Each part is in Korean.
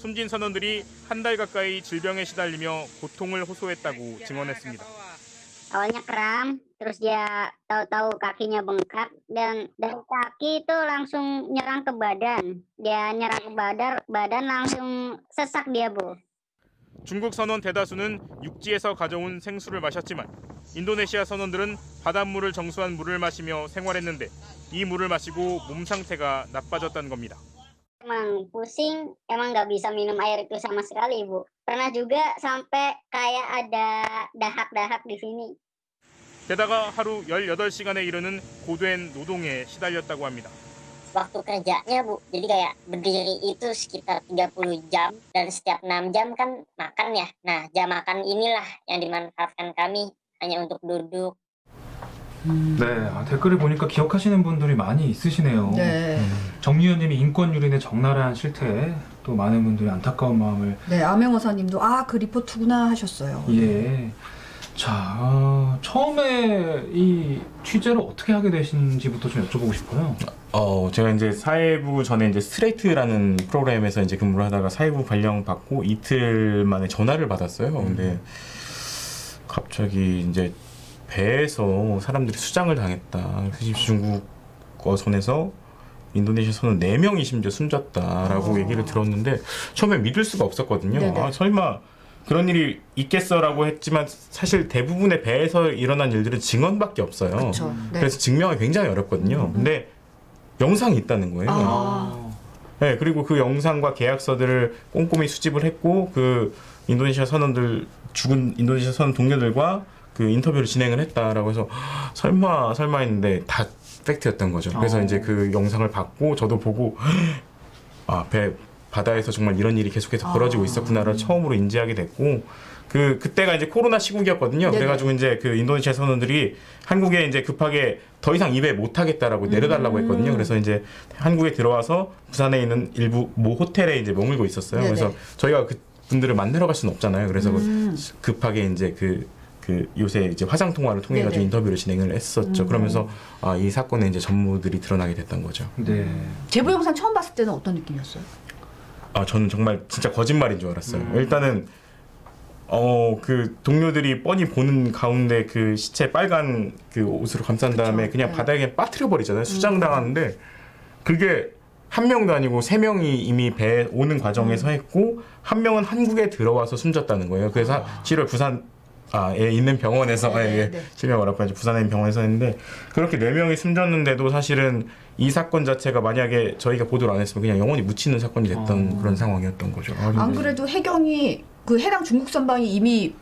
숨진 선원들이 한 달 가까이 질병에 시달리며 고통을 호소했다고 증언했습니다. Awalnya kram, terus dia tahu-tahu kakinya bengkak dan dari kaki itu langsung nyerang ke badan. Dia nyerang ke badan langsung sesak dia, Bu. 중국 선원 대다수는 육지에서 가져온 생수를 마셨지만 인도네시아 선원들은 바닷물을 정수한 물을 마시며 생활했는데 이 물을 마시고 몸 상태가 나빠졌다는 겁니다. Emang pusing, emang nggak bisa minum air itu sama sekali, Bu. Pernah juga sampai kayak ada dahak-dahak di sini. 게다가 하루 18시간에 이르는 고된 노동에 시달렸다고 합니다. Waktu kerjanya, Bu, jadi kayak berdiri itu sekitar 30 jam dan setiap 6 jam kan makan ya. Nah, jam makan inilah yang dimanfaatkan kami hanya untuk duduk. 네, 댓글을 보니까 기억하시는 분들이 많이 있으시네요. 네. 정유현님이 인권 유린의 적나라한 실태, 또 많은 분들이 안타까운 마음을 네, 암행어사님도 그 리포트구나 하셨어요. 예. 자, 처음에 이 취재를 어떻게 하게 되신지부터 좀 여쭤보고 싶어요. 제가 이제 사회부 전에 이제 스트레이트라는 프로그램에서 이제 근무를 하다가 사회부 발령 받고 이틀 만에 전화를 받았어요. 근데 갑자기 이제 배에서 사람들이 수장을 당했다. 그래서 중국 어선에서 인도네시아 선원 4명이 심지어 숨졌다라고 얘기를 들었는데 처음에 믿을 수가 없었거든요. 네네. 설마 그런 일이 있겠어라고 했지만 사실 대부분의 배에서 일어난 일들은 증언밖에 없어요. 그렇죠. 네. 그래서 증명하기 굉장히 어렵거든요. 근데 영상이 있다는 거예요. 네, 그리고 그 영상과 계약서들을 꼼꼼히 수집을 했고 그 인도네시아 선원들 죽은 인도네시아 선원 동료들과 그 인터뷰를 진행을 했다라고 해서 설마 했는데 다 팩트였던 거죠. 그래서 이제 그 영상을 받고 저도 보고 배 바다에서 정말 이런 일이 계속해서 벌어지고 있었구나를 처음으로 인지하게 됐고 그때가 이제 코로나 시국이었거든요. 네네. 그래가지고 이제 그 인도네시아 선원들이 한국에 이제 급하게 더 이상 입에 못 하겠다라고 내려달라고 했거든요. 그래서 이제 한국에 들어와서 부산에 있는 일부 모 호텔에 이제 머물고 있었어요. 네네. 그래서 저희가 그 분들을 만나러 갈 수는 없잖아요. 그래서 급하게 이제 그 요새 이제 화상 통화를 통해 가지고 네네. 인터뷰를 진행을 했었죠. 그러면서 이 사건의 이제 전무들이 드러나게 됐던 거죠. 네. 제보 영상 처음 봤을 때는 어떤 느낌이었어요? 저는 정말 진짜 거짓말인 줄 알았어요. 일단은 그 동료들이 뻔히 보는 가운데 그 시체 빨간 그 옷으로 감싼 다음에 그쵸. 그냥 네. 바닥에 그냥 빠뜨려 버리잖아요. 수장당하는데 그게 한 명도 아니고 3명이 이미 배에 오는 과정에서 했고 한 명은 한국에 들어와서 숨졌다는 거예요. 그래서 7월 부산 에 있는 병원에서 네. 실명 어렵고 이제 부산에 있는 병원에서 했는데 그렇게 4명이 숨졌는데도 사실은 이 사건 자체가 만약에 저희가 보도를 안 했으면 그냥 영원히 묻히는 사건이 됐던 그런 상황이었던 거죠. 안 그래도 해경이 그 해당 중국 선방이 이미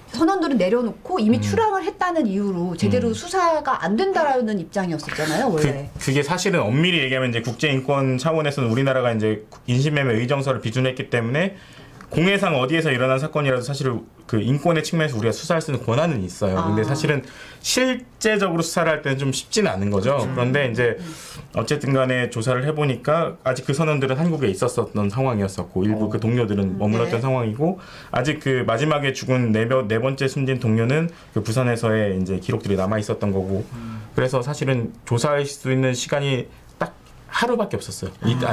선원들은 내려놓고 이미 출항을 했다는 이유로 제대로 수사가 안 된다라는 입장이었었잖아요, 원래. 그게 사실은 엄밀히 얘기하면 이제 국제인권 차원에서는 우리나라가 이제 인신매매 의정서를 비준했기 때문에 공해상 어디에서 일어난 사건이라도 사실 그 인권의 측면에서 우리가 수사할 수 있는 권한은 있어요. 근데 사실은 실제적으로 수사를 할 때는 좀 쉽지는 않은 거죠. 그런데 이제 어쨌든 간에 조사를 해보니까 아직 그 선원들은 한국에 있었던 상황이었었고 일부 그 동료들은 머물렀던 네. 상황이고 아직 그 마지막에 죽은 네 번째 숨진 동료는 그 부산에서의 이제 기록들이 남아 있었던 거고 그래서 사실은 조사할 수 있는 시간이 딱 하루밖에 없었어요.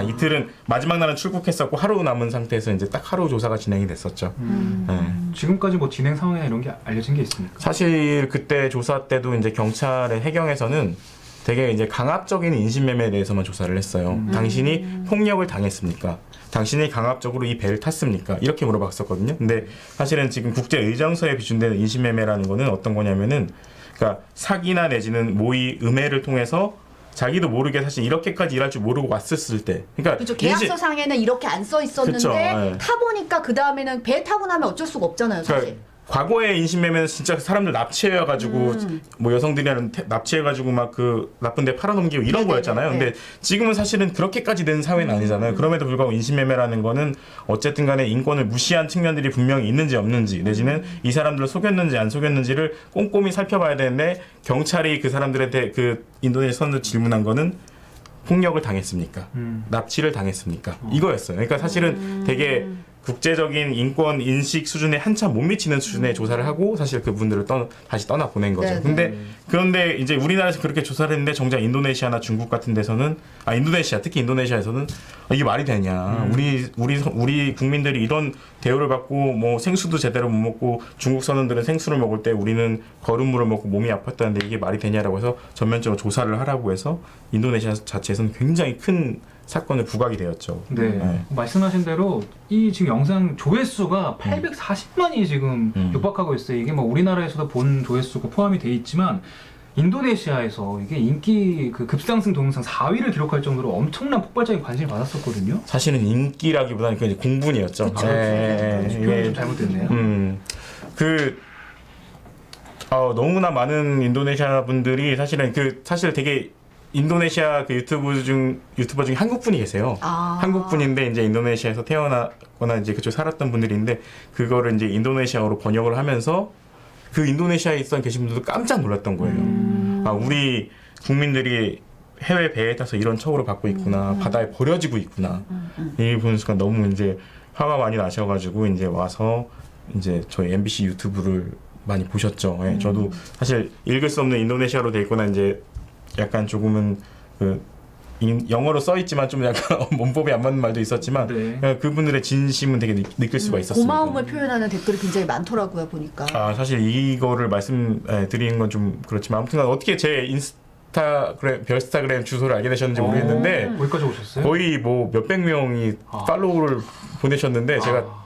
이틀은 마지막 날은 출국했었고 하루 남은 상태에서 이제 딱 하루 조사가 진행이 됐었죠. 네. 지금까지 뭐 진행 상황이나 이런 게 알려진 게 있습니까? 사실 그때 조사 때도 이제 경찰의 해경에서는 되게 이제 강압적인 인신매매에 대해서만 조사를 했어요. 당신이 폭력을 당했습니까? 당신이 강압적으로 이 배를 탔습니까? 이렇게 물어봤었거든요. 근데 사실은 지금 국제 의정서에 비준되는 인신매매라는 거는 어떤 거냐면은 그러니까 사기나 내지는 모의, 음해를 통해서 자기도 모르게 사실 이렇게까지 일할 줄 모르고 왔었을 때. 그러니까 그렇죠. 계약서 상에는 이렇게 안 써 있었는데 그쵸, 네. 타보니까 그 다음에는 배 타고 나면 어쩔 수가 없잖아요, 사실. 그러니까 과거의 인신매매는 진짜 사람들 납치해가지고 뭐 여성들이랑 납치해가지고 막 그 나쁜 데 팔아넘기고 이런 네네네, 거였잖아요. 근데 지금은 사실은 그렇게까지 된 사회는 아니잖아요. 그럼에도 불구하고 인신매매라는 거는 어쨌든 간에 인권을 무시한 측면들이 분명히 있는지 없는지 내지는 이 사람들을 속였는지 안 속였는지를 꼼꼼히 살펴봐야 되는데 경찰이 그 사람들한테 그 인도네시아 선수 질문한 거는 폭력을 당했습니까? 납치를 당했습니까? 이거였어요. 그러니까 사실은 되게 국제적인 인권 인식 수준에 한참 못 미치는 수준의 조사를 하고 사실 그분들을 다시 떠나 보낸 거죠. 네, 근데 그런데 이제 우리나라에서 그렇게 조사를 했는데 정작 인도네시아나 중국 같은 데서는 인도네시아 특히 인도네시아에서는 이게 말이 되냐? 우리 국민들이 이런 대우를 받고 뭐 생수도 제대로 못 먹고 중국 선원들은 생수를 먹을 때 우리는 거름물을 먹고 몸이 아팠다는데 이게 말이 되냐라고 해서 전면적으로 조사를 하라고 해서 인도네시아 자체에서는 굉장히 큰 사건을 부각이 되었죠. 네. 말씀하신 대로 이 지금 영상 조회수가 840만이 지금 육박하고 있어요. 이게 뭐 우리나라에서도 본 조회수가 포함이 돼 있지만 인도네시아에서 이게 인기 그 급상승 동영상 4위를 기록할 정도로 엄청난 폭발적인 관심을 받았었거든요. 사실은 인기라기보다는 그 이제 공분이었죠. 그쵸. 표현이 좀 잘못됐네요. 너무나 많은 인도네시아 분들이 사실은 사실 되게 인도네시아 그 유튜버 중에 한국 분이 계세요. 한국 분인데 이제 인도네시아에서 태어나거나 이제 그쪽 살았던 분들인데 그거를 이제 인도네시아어로 번역을 하면서 그 인도네시아에 계신 분들도 깜짝 놀랐던 거예요. 우리 국민들이 해외 배에 타서 이런 처우를 받고 있구나, 바다에 버려지고 있구나. 이 보는 순간 너무 이제 화가 많이 나셔가지고 이제 와서 이제 저희 MBC 유튜브를 많이 보셨죠. 예, 저도 사실 읽을 수 없는 인도네시아로 돼 있거나 이제 약간 조금은 영어로 써 있지만 좀 약간 문법이 안 맞는 말도 있었지만 그분들의 진심은 되게 느낄 수가 있었습니다. 고마움을 표현하는 댓글이 굉장히 많더라고요 보니까. 사실 이거를 말씀드리는 건 좀 그렇지만 아무튼 어떻게 제 별스타그램 주소를 알게 되셨는지 모르겠는데 거기까지 오셨어요? 거의 뭐 몇백 명이 팔로우를 보내셨는데 제가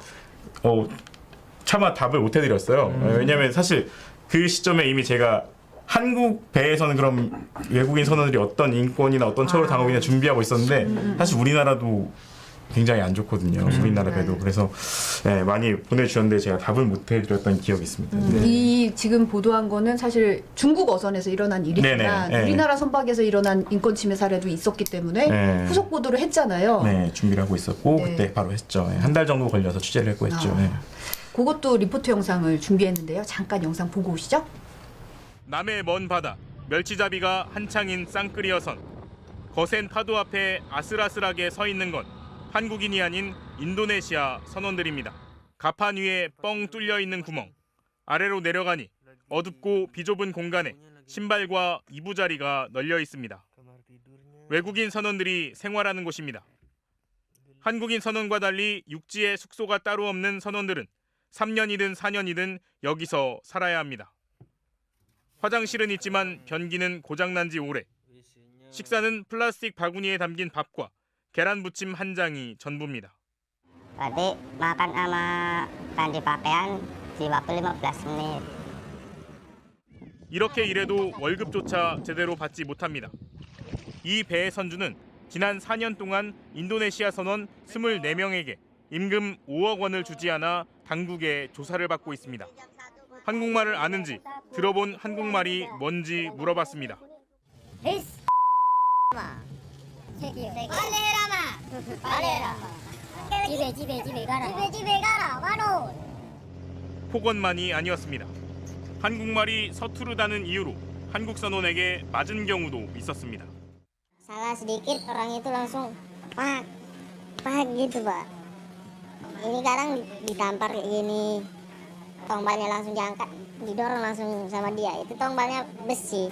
차마 답을 못 해드렸어요. 왜냐하면 사실 그 시점에 이미 제가 한국 배에서는 그럼 외국인 선원들이 어떤 인권이나 어떤 처우를 당하고 있냐 준비하고 있었는데 사실 우리나라도 굉장히 안 좋거든요. 우리나라 배도. 그래서 많이 보내주셨는데 제가 답을 못 해드렸던 기억이 있습니다. 이 지금 보도한 거는 사실 중국 어선에서 일어난 일이지만 우리나라 선박에서 일어난 인권 침해 사례도 있었기 때문에 후속 보도를 했잖아요. 네, 준비를 하고 있었고 그때 바로 했죠. 한 달 정도 걸려서 취재를 했고 했죠. 그것도 리포트 영상을 준비했는데요. 잠깐 영상 보고 오시죠. 남해 먼 바다, 멸치잡이가 한창인 쌍끌이어선. 거센 파도 앞에 아슬아슬하게 서 있는 건 한국인이 아닌 인도네시아 선원들입니다. 갑판 위에 뻥 뚫려 있는 구멍. 아래로 내려가니 어둡고 비좁은 공간에 신발과 이부자리가 널려 있습니다. 외국인 선원들이 생활하는 곳입니다. 한국인 선원과 달리 육지에 숙소가 따로 없는 선원들은 3년이든 4년이든 여기서 살아야 합니다. 화장실은 있지만 변기는 고장난 지 오래. 식사는 플라스틱 바구니에 담긴 밥과 계란 부침 한 장이 전부입니다. Tadi makan sama ganti pakaian di waktu 15 menit. 이렇게 일해도 월급조차 제대로 받지 못합니다. 이 배의 선주는 지난 4년 동안 인도네시아 선원 24명에게 임금 5억 원을 주지 않아 당국의 조사를 받고 있습니다. 한국말을 아는지 들어본 한국말이 뭔지 물어봤습니다. 폭언만이 아니었습니다. 한국말이 서투르다는 이유로 한국 선원에게 맞은 경우도 있었습니다. Salah sedikit orang itu langsung pak gitu pak. Ini kadang ditampar kayak gini, tongbalnya langsung diangkat, didorong langsung sama dia. Itu tongbalnya besi.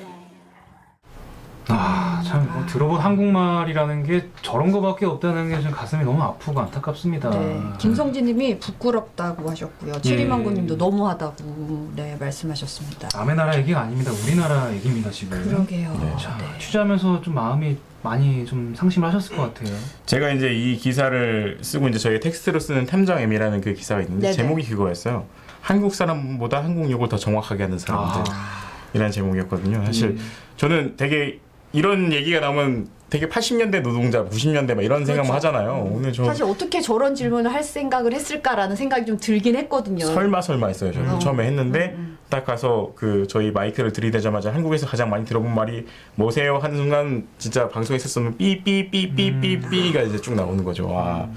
참 들어본 한국말이라는 게 저런 거밖에 없다는 게 좀 가슴이 너무 아프고 안타깝습니다. 김성진님이 부끄럽다고 하셨고요. 칠이만구님도 너무하다고 말씀하셨습니다. 남의 나라 얘기가 아닙니다. 우리나라 얘기입니다 지금. 그러게요. 자, 취재하면서 좀 마음이 많이 좀 상심을 하셨을 것 같아요. 제가 이제 이 기사를 쓰고 이제 저희 텍스트로 쓰는 탐정M이라는 그 기사가 있는데 제목이 그거였어요. 한국 사람보다 한국 욕을 더 정확하게 하는 사람들이라는 제목이었거든요. 사실 저는 되게 이런 얘기가 나오면 되게 80년대 노동자, 90년대 막 이런 생각만 하잖아요. 오늘 사실 어떻게 저런 질문을 할 생각을 했을까라는 생각이 좀 들긴 했거든요. 설마 했어요. 저는 처음에 했는데 딱 가서 저희 마이크를 들이대자마자 한국에서 가장 많이 들어본 말이 뭐세요? 하는 순간 진짜 방송에 있었으면 삐삐삐삐삐삐가 이제 쭉 나오는 거죠.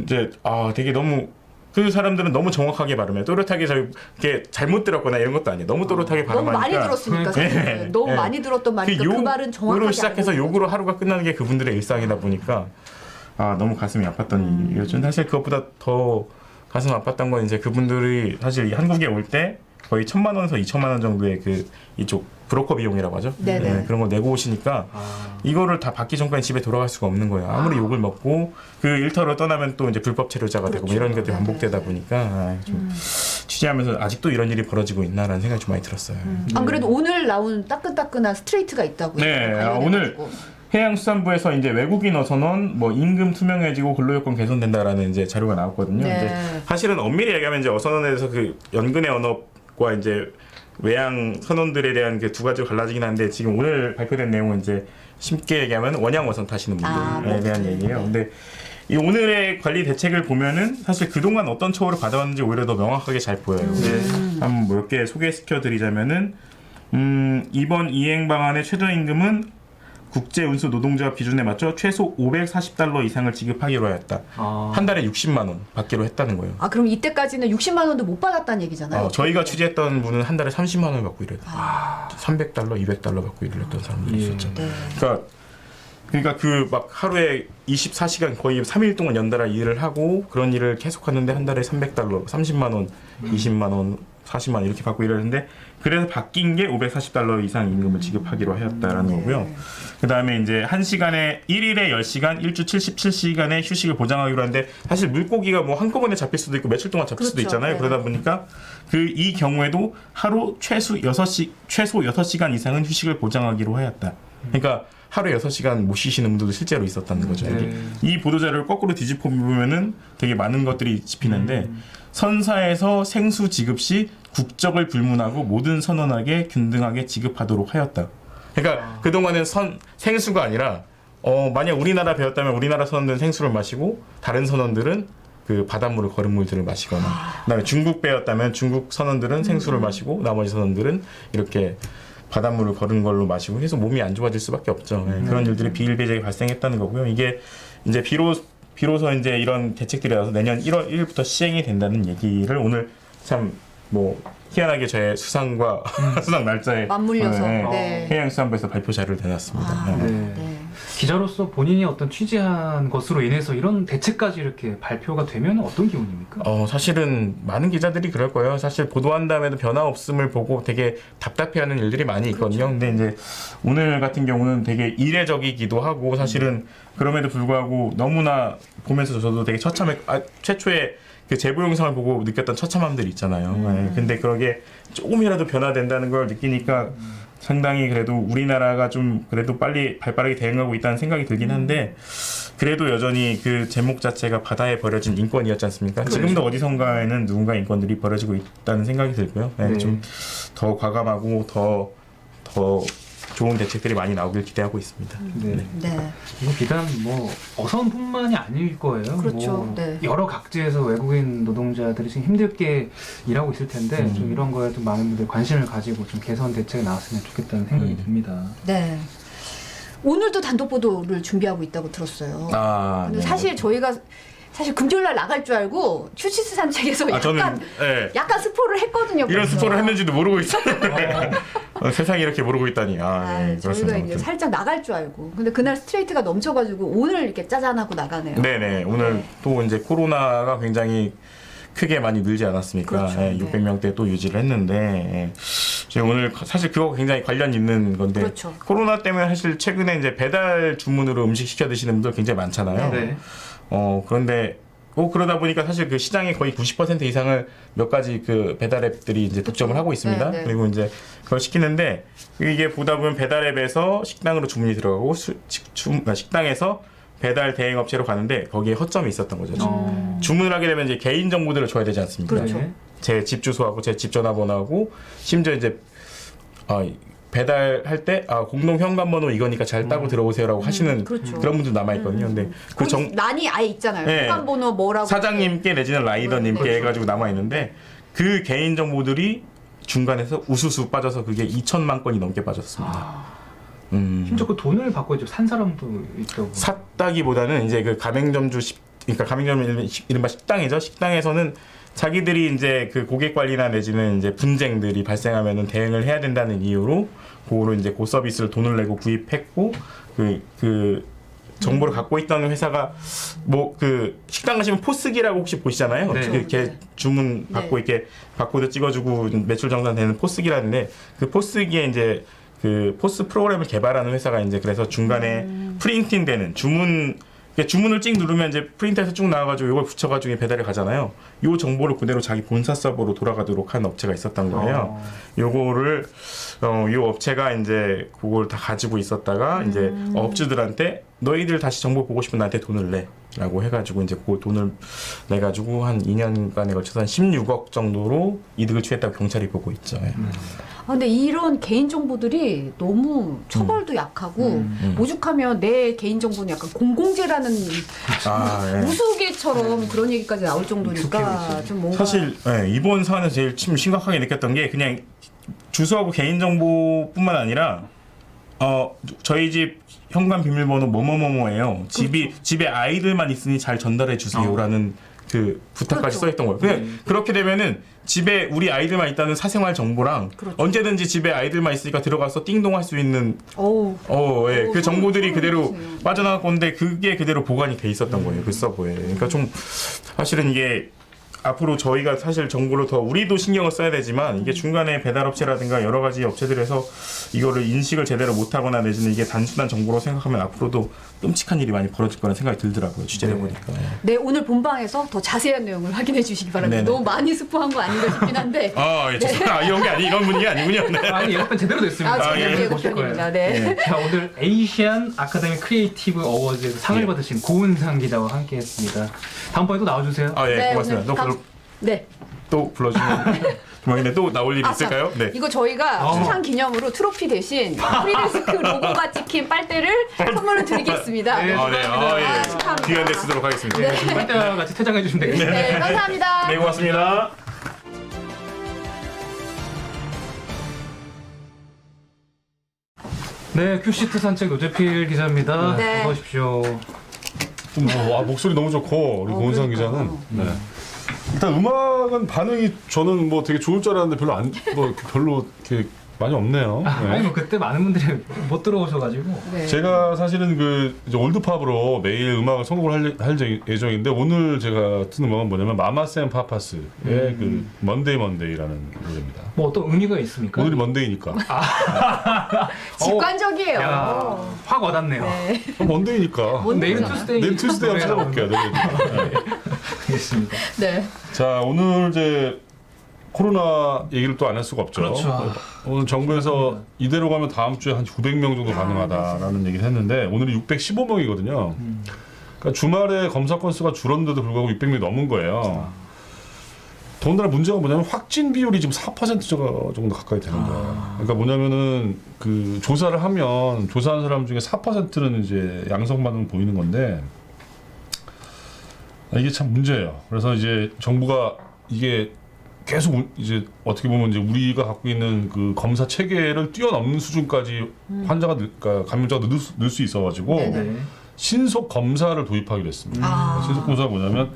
이제 되게 너무 그 사람들은 너무 정확하게 발음해요. 또렷하게 이렇게 잘못 들었거나 이런 것도 아니에요. 너무 또렷하게 발음하니까. 너무 많이 들었으니까. 사실. 너무 많이 들었던 말이니까 그 말은 정확하게 욕으로 시작해서 알고 욕으로 하루가 끝나는 게 그분들의 일상이다 보니까 너무 가슴이 아팠던 일이었죠. 사실 그것보다 더 가슴 아팠던 건 이제 그분들이 사실 한국에 올 때 거의 1,000만 원에서 2,000만 원 정도의 그 이쪽 브로커 비용이라고 하죠. 네네. 네, 그런 거 내고 오시니까 이거를 다 받기 전까지 집에 돌아갈 수가 없는 거예요. 아무리 욕을 먹고 그 일터로 떠나면 또 이제 불법 체류자가 되고 뭐 이런 것들이 네네. 반복되다 보니까 좀 취재하면서 아직도 이런 일이 벌어지고 있나라는 생각이 좀 많이 들었어요. 안 그래도 오늘 나온 따끈따끈한 스트레이트가 있다고요. 네, 관련해가지고. 오늘 해양수산부에서 이제 외국인 어선원 뭐 임금 투명해지고 근로요건 개선된다라는 이제 자료가 나왔거든요. 네. 이제 사실은 엄밀히 얘기하면 이제 어선원에서 그 연근의 언업과 이제 외양 선원들에 대한 그 두 가지로 갈라지긴 한데 지금 오늘 발표된 내용은 이제 쉽게 얘기하면 원양 어선 타시는 분들에 대한 네. 얘기예요. 근데 이 오늘의 관리 대책을 보면은 사실 그동안 어떤 처우를 받아왔는지 오히려 더 명확하게 잘 보여요. 한번 몇 개 소개시켜 드리자면은 이번 이행 방안의 최저임금은 국제운수 노동자 비준에 맞춰 최소 $540 이상을 지급하기로 하였다. 한 달에 60만 원 받기로 했다는 거예요. 아 그럼 이때까지는 60만 원도 못 받았다는 얘기잖아요. 저희가 취재했던 분은 한 달에 30만 원을 받고 이래요. $300, $200 받고 일했던 사람들이 있었죠. 네. 그러니까 그 막 하루에 24시간 거의 3일 동안 연달아 일을 하고 그런 일을 계속하는데 한 달에 $300, 30만 원, 20만 원, 40만 원 이렇게 받고 일하는데 그래서 바뀐 게 $540 이상 임금을 지급하기로 하였다라는 거고요. 그 다음에 이제 1시간에 1일에 10시간, 일주 77시간의 휴식을 보장하기로 하는데 사실 물고기가 뭐 한꺼번에 잡힐 수도 있고 며칠 동안 잡힐 수도 그렇죠. 있잖아요. 네. 그러다 보니까 이 경우에도 하루 최소 6시간 이상은 휴식을 보장하기로 하였다. 그러니까 하루에 6시간 못 쉬시는 분들도 실제로 있었다는 거죠. 이 보도자료를 거꾸로 뒤집어 보면은 되게 많은 것들이 짚히는데 선사에서 생수 지급 시 국적을 불문하고 모든 선원에게 균등하게 지급하도록 하였다. 그러니까 그동안은 생수가 아니라 만약 우리나라 배웠다면 우리나라 선원들은 생수를 마시고 다른 선원들은 그 바닷물을 거른 물들을 마시거나 그다음에 중국 배웠다면 중국 선원들은 생수를 마시고 나머지 선원들은 이렇게 바닷물을 거른 걸로 마시고 해서 몸이 안 좋아질 수밖에 없죠. 네, 그런 일들이 비일비재하게 발생했다는 거고요. 이게 이제 비로소 이제 이런 대책들이 나와서 내년 1월 1일부터 시행이 된다는 얘기를 오늘 참 뭐 희한하게 저의 수상과 수상 날짜에 맞물려서 네. 해양수산부에서 발표 자료를 내놨습니다. 네. 기자로서 본인이 어떤 취재한 것으로 인해서 이런 대책까지 이렇게 발표가 되면 어떤 기분입니까? 사실은 많은 기자들이 그럴 거예요. 사실 보도한 다음에도 변화 없음을 보고 되게 답답해하는 일들이 많이 있거든요. 근데 이제 오늘 같은 경우는 되게 이례적이기도 하고 사실은 그럼에도 불구하고 너무나 보면서 저도 되게 최초에 그 제보 영상을 보고 느꼈던 처참함들이 있잖아요. 네. 근데 그러게 조금이라도 변화된다는 걸 느끼니까 상당히 그래도 우리나라가 좀 그래도 빨리 발빠르게 대응하고 있다는 생각이 들긴 한데 그래도 여전히 그 제목 자체가 바다에 버려진 인권이었지 않습니까? 그렇죠. 지금도 어디선가에는 누군가 인권들이 버려지고 있다는 생각이 들고요. 네, 네. 좀 더 과감하고 더 좋은 대책들이 많이 나오길 기대하고 있습니다. 네. 네. 이거 비단 뭐 어선뿐만이 아닐 거예요. 그렇죠. 뭐 네. 여러 각지에서 외국인 노동자들이 지금 힘들게 일하고 있을 텐데 좀 이런 거에 좀 많은 분들 관심을 가지고 좀 개선 대책이 나왔으면 좋겠다는 생각이 듭니다. 네. 오늘도 단독 보도를 준비하고 있다고 들었어요. 근데 네. 사실 저희가 금요일 날 나갈 줄 알고 휴시스 산책에서 약간 네. 약간 스포를 했거든요. 이런 벌써. 스포를 했는지도 모르고 있었는데 세상이 이렇게 모르고 있다니. 네, 저희가 그렇습니다. 이제 살짝 나갈 줄 알고. 근데 그날 스트레이트가 넘쳐가지고 오늘 이렇게 짜잔하고 나가네요. 네네. 오늘 또 이제 코로나가 굉장히 크게 많이 늘지 않았습니까? 그렇죠. 예, 600명대 또 유지를 했는데 예. 제가 오늘 사실 그거 굉장히 관련 있는 건데 그렇죠. 코로나 때문에 사실 최근에 이제 배달 주문으로 음식 시켜 드시는 분들 굉장히 많잖아요. 네. 그런데 그러다 보니까 사실 그 시장의 거의 90% 이상을 몇 가지 그 배달 앱들이 이제 독점을 하고 있습니다. 네, 네. 그리고 이제 그걸 시키는데 이게 보다 보면 배달 앱에서 식당으로 주문이 들어가고 식당에서 배달 대행 업체로 가는데 거기에 허점이 있었던 거죠. 주문을 하게 되면 이제 개인 정보들을 줘야 되지 않습니까? 그렇죠. 네. 제 집 주소하고 제 집 전화번호하고 심지어 이제 배달할 때 공동 현관번호 이거니까 잘 따고 들어오세요라고 하시는 그렇죠. 그런 분도 남아 있거든요. 근데 그 거기 란이 아예 있잖아요. 네. 현관번호 뭐라고. 사장님께 내지는 라이더님께 네. 해가지고 남아 있는데 그 개인 정보들이 중간에서 우수수 빠져서 그게 2천만 건이 넘게 빠졌습니다. 심지어 그 돈을 받고 이제 산 사람도 있다고. 샀다기보다는 이제 그 가맹점주 그러니까 가맹점 이른바 식당이죠. 식당에서는 자기들이 이제 그 고객 관리나 내지는 이제 분쟁들이 발생하면은 대응을 해야 된다는 이유로 그거로 이제 그 서비스를 돈을 내고 구입했고 그 정보를 갖고 있다는 회사가 뭐 그 식당 가시면 포스기라고 혹시 보시잖아요. 네. 이렇게 주문 받고 네. 이렇게 바코드 찍어주고 매출 정산되는 포스기라는데 그 포스기에 이제 그 포스 프로그램을 개발하는 회사가 이제 그래서 중간에 프린팅되는 주문을 찍 누르면 이제 프린터에서 쭉 나와가지고 이걸 붙여가지고 배달이 가잖아요. 요 정보를 그대로 자기 본사 서버로 돌아가도록 한 업체가 있었던 거예요. 요거를 요 업체가 이제 그걸 다 가지고 있었다가 이제 업주들한테 너희들 다시 정보 보고 싶으면 나한테 돈을 내라고 해가지고 이제 그 돈을 내가지고 한 2년간에 걸쳐서 한 16억 정도로 이득을 취했다고 경찰이 보고 있죠. 예. 근데 이런 개인 정보들이 너무 처벌도 약하고 오죽하면 내 개인 정보는 약간 공공재라는 예. 우스개처럼 그런 얘기까지 나올 정도니까 좀 뭔가 사실 이번 사안에서 제일 심각하게 느꼈던 게 그냥 주소하고 개인정보뿐만 아니라 저희 집 현관 비밀번호 뭐뭐뭐뭐예요. 집에 아이들만 있으니 잘 전달해 주세요라는 그 부탁까지 그렇죠. 써있던 거예요. 그냥 그렇게 되면은 집에 우리 아이들만 있다는 사생활 정보랑 그렇죠. 언제든지 집에 아이들만 있으니까 들어가서 띵동할 수 있는 어우 그 정보들이 그대로 그러세요. 빠져나갈 건데 그게 그대로 보관이 돼 있었던 거예요. 그 서버에. 그러니까 좀 사실은 이게 앞으로 저희가 사실 정보를 더 우리도 신경을 써야 되지만 이게 중간에 배달업체라든가 여러 가지 업체들에서 이거를 인식을 제대로 못하거나 내지는 이게 단순한 정보로 생각하면 앞으로도 끔찍한 일이 많이 벌어질 거라는 생각이 들더라고요. 취재를 해보니까. 네, 오늘 본방에서 더 자세한 내용을 확인해 주시기 바랍니다. 네네. 너무 많이 스포한 거 아닌가 싶긴 한데 죄송합니다. 이런 게 이런 분위기 아니군요. 네. 아니 예고편 제대로 됐습니다. 제대로 예, 보실 예고편입니다. 거예요. 네. 자, 오늘 에이시안 아카데미 크리에이티브 어워즈에서 상을 받으신 고은상 기자와 함께했습니다. 다음번에 또 나와주세요. 네, 고맙습니다. 오늘 네. 또 불러주면 주말에 또 나올 일이 있을까요? 자, 네. 이거 저희가 수상 기념으로 트로피 대신 프리데스크 로고가 찍힌 빨대를 선물로 드리겠습니다. 네. 네. 축하합니다. 귀한 데 쓰도록 하겠습니다. 빨대와 같이 퇴장해 주시면 되겠습니다. 네, 감사합니다. 네, 고맙습니다. 네, 큐시트 산책 노재필 기자입니다. 네. 어서 오십시오. 목소리 너무 좋고 우리 고은상 기자는 그러니까요. 일단 음악은 반응이 저는 뭐 되게 좋을 줄 알았는데 별로 이렇게 많이 없네요. 아니 뭐 그때 많은 분들이 못 들어오셔가지고. 네. 제가 사실은 그 이제 올드팝으로 매일 음악을 선곡을 할 예정인데 오늘 제가 듣는 음악은 뭐냐면 마마스 파파스의 그 먼데이 먼데이라는 노래입니다. 뭐 어떤 의미가 있습니까? 오늘이 먼데이니까. 직관적이에요. 야, 확 와닿네요. 네. 먼데이니까. 내일 뭔데이잖아. 투스데이. 내일 투스데이 한번 찾아볼게요. 노래. 알겠습니다. 네. 자, 오늘 이제 코로나 얘기를 또 안 할 수가 없죠. 그렇죠. 오늘 정부에서 이대로 가면 다음 주에 한 900명 정도 가능하다라는 얘기를 했는데 오늘이 615명이거든요. 그러니까 주말에 검사 건수가 줄었는데도 불구하고 600명이 넘은 거예요. 더군다나 문제가 뭐냐면 확진 비율이 지금 4% 정도 가까이 되는 거예요. 그러니까 뭐냐면은 그 조사를 하면 조사한 사람 중에 4%는 이제 양성 반응 보이는 건데 이게 참 문제예요. 그래서 이제 정부가 이게 계속 이제 어떻게 보면 이제 우리가 갖고 있는 그 검사 체계를 뛰어넘는 수준까지 환자가 그러니까 감염자가 늘 수 있어가지고 네. 신속 검사를 도입하기로 했습니다. 아. 신속 검사가 뭐냐면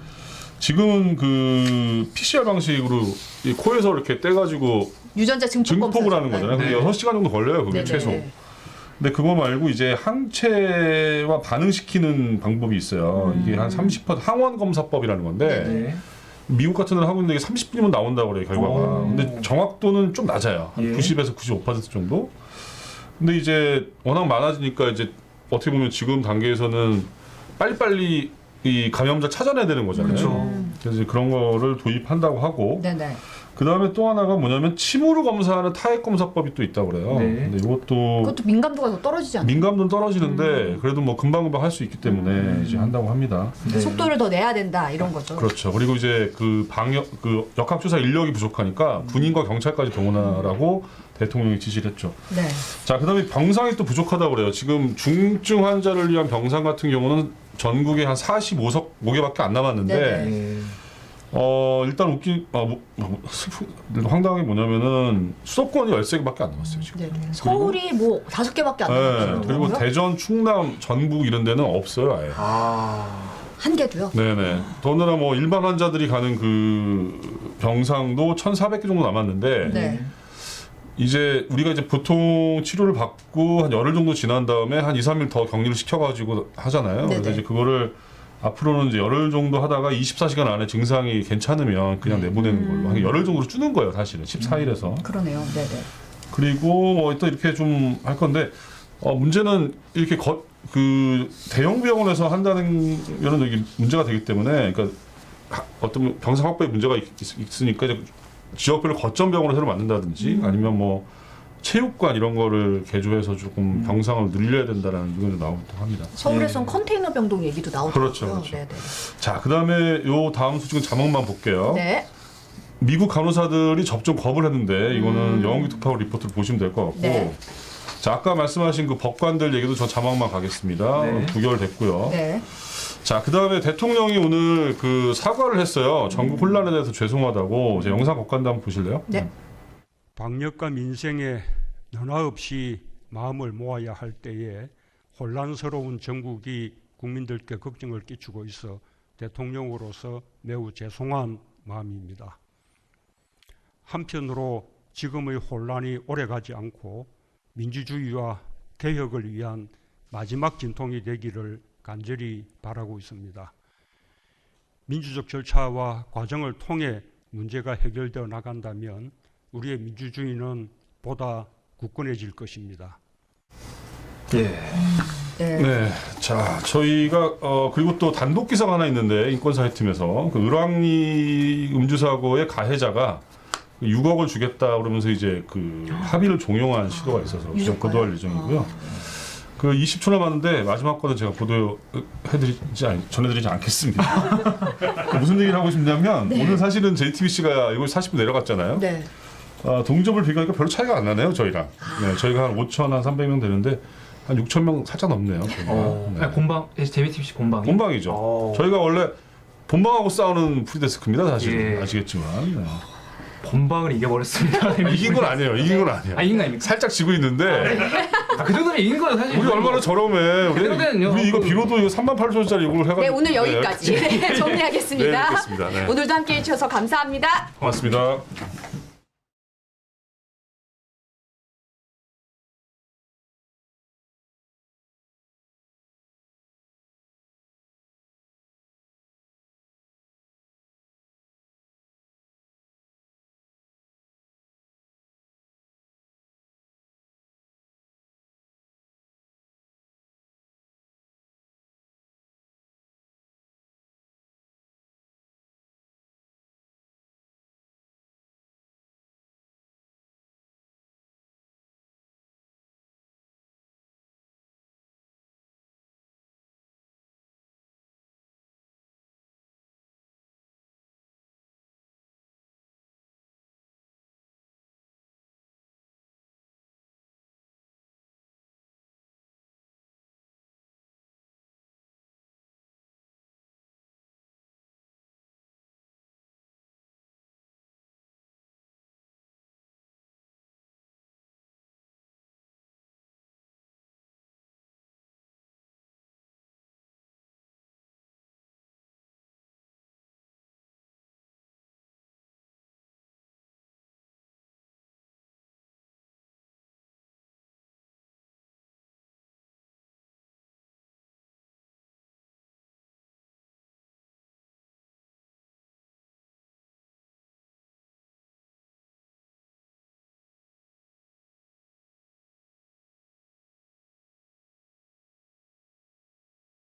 지금은 그 PCR 방식으로 이 코에서 이렇게 떼가지고 유전자 증폭 증폭을 검사죠. 하는 거잖아요. 네. 근데 6시간 정도 걸려요, 그게 네네. 최소. 근데 그거 말고 이제 항체와 반응시키는 방법이 있어요. 이게 한 30% 항원 검사법이라는 건데 네. 미국 같은 데는 하고 있는데 이게 30분이면 나온다고 그래요, 결과가. 오. 근데 정확도는 좀 낮아요. 한 예. 90에서 95% 정도. 근데 이제 워낙 많아지니까 이제 어떻게 보면 지금 단계에서는 빨리빨리 이 감염자 찾아내야 되는 거잖아요. 그렇죠. 그래서 이제 그런 거를 도입한다고 하고 네네. 그 다음에 또 하나가 뭐냐면 침으로 검사하는 타액 검사법이 또 있다고 그래요. 네. 근데 이것도 그것도 민감도가 더 떨어지지 않나요? 민감도는 떨어지는데 그래도 뭐 금방금방 할 수 있기 때문에 이제 한다고 합니다. 네. 속도를 더 내야 된다 이런 거죠. 그렇죠. 그리고 이제 그 방역 그 역학조사 인력이 부족하니까 군인과 경찰까지 동원하라고 대통령이 지시를 했죠. 네. 자, 그다음에 병상이 또 부족하다고 그래요. 지금 중증 환자를 위한 병상 같은 경우는 전국에 한 45개밖에 안 남았는데 네네. 네. 일단 황당한 게 뭐냐면은 수도권이 13개밖에 안 남았어요, 지금. 네. 서울이 뭐 5개밖에 안 네, 남았어요. 그리고 대전, 충남, 전북 이런 데는 없어요, 아예. 한 개도요? 네네. 더군다나 뭐 일반 환자들이 가는 그 병상도 1,400개 정도 남았는데 네. 이제 우리가 이제 보통 치료를 받고 한 열흘 정도 지난 다음에 한 2, 3일 더 격리를 시켜가지고 하잖아요. 그래서 네네. 이제 그거를 앞으로는 이제 열흘 정도 하다가 24시간 안에 증상이 괜찮으면 그냥 내보내는 걸로 한 열흘 정도로 주는 거예요, 사실은 14일에서. 그러네요. 네네. 그리고 뭐 또 이렇게 좀 할 건데 문제는 이렇게 그 대형 병원에서 한다는 이런 여기 문제가 되기 때문에 그러니까 어떤 병상 확보에 문제가 있으니까 이제 지역별로 거점 병원을 새로 만든다든지 아니면 뭐 체육관 이런 거를 개조해서 조금 병상을 늘려야 된다라는 의견도 나오기도 합니다. 서울에선 컨테이너 병동 얘기도 나오더라고요. 그렇죠, 그렇죠. 네네. 자, 그다음에 요 다음 수직은 자막만 볼게요. 네. 미국 간호사들이 접종 거부를 했는데 이거는 영웅기 특파원 리포트를 보시면 될 것 같고 네. 자, 아까 말씀하신 그 법관들 얘기도 저 자막만 가겠습니다. 네. 9개월 됐고요. 네. 자, 그다음에 대통령이 오늘 그 사과를 했어요. 전국 혼란에 대해서 죄송하다고. 제 영상 법관도 한번 보실래요? 네. 방역과 민생에 너나 없이 마음을 모아야 할 때에 혼란스러운 전국이 국민들께 걱정을 끼치고 있어 대통령으로서 매우 죄송한 마음입니다. 한편으로 지금의 혼란이 오래가지 않고 민주주의와 개혁을 위한 마지막 진통이 되기를 간절히 바라고 있습니다. 민주적 절차와 과정을 통해 문제가 해결되어 나간다면 우리의 민주주의는 보다 굳건해질 것입니다. 예. 네. 네. 자, 저희가 그리고 또 단독 기사가 하나 있는데 인권 사회팀에서 그 을왕리 음주 사고의 가해자가 6억을 주겠다 그러면서 이제 그 합의를 종용한 시도가 있어서 그냥 보도할 예정이고요. 그 20초 남았는데 마지막 거는 제가 전해드리지 않겠습니다. 무슨 얘기를 하고 싶냐면 오늘 사실은 JTBC가 이걸 40분 내려갔잖아요. 네. 동접을 비교하니까 별로 차이가 안 나네요, 저희랑. 네, 저희가 한 5천 한 300명 되는데 한 6천 명 살짝 넘네요. 저희가. 네. 본방 JTBC 본방. 본방이죠. 저희가 원래 본방하고 싸우는 프리데스크입니다, 사실. 예. 아시겠지만. 네. 본방을 이겨버렸습니다. 이긴 건 아니에요. 이긴 건 아니에요. 이긴 거 아닙니까? 살짝 지고 있는데 그 정도면 이긴 거예요, 사실. 우리 얼마나 저렴해. 정도는요. 우리 이거 비로도 이거 38,000원짜리 이걸 해가지고. 네, 오늘 여기까지 네, 정리하겠습니다. 네, 알겠습니다. 네. 오늘도 함께해 주셔서 감사합니다. 고맙습니다.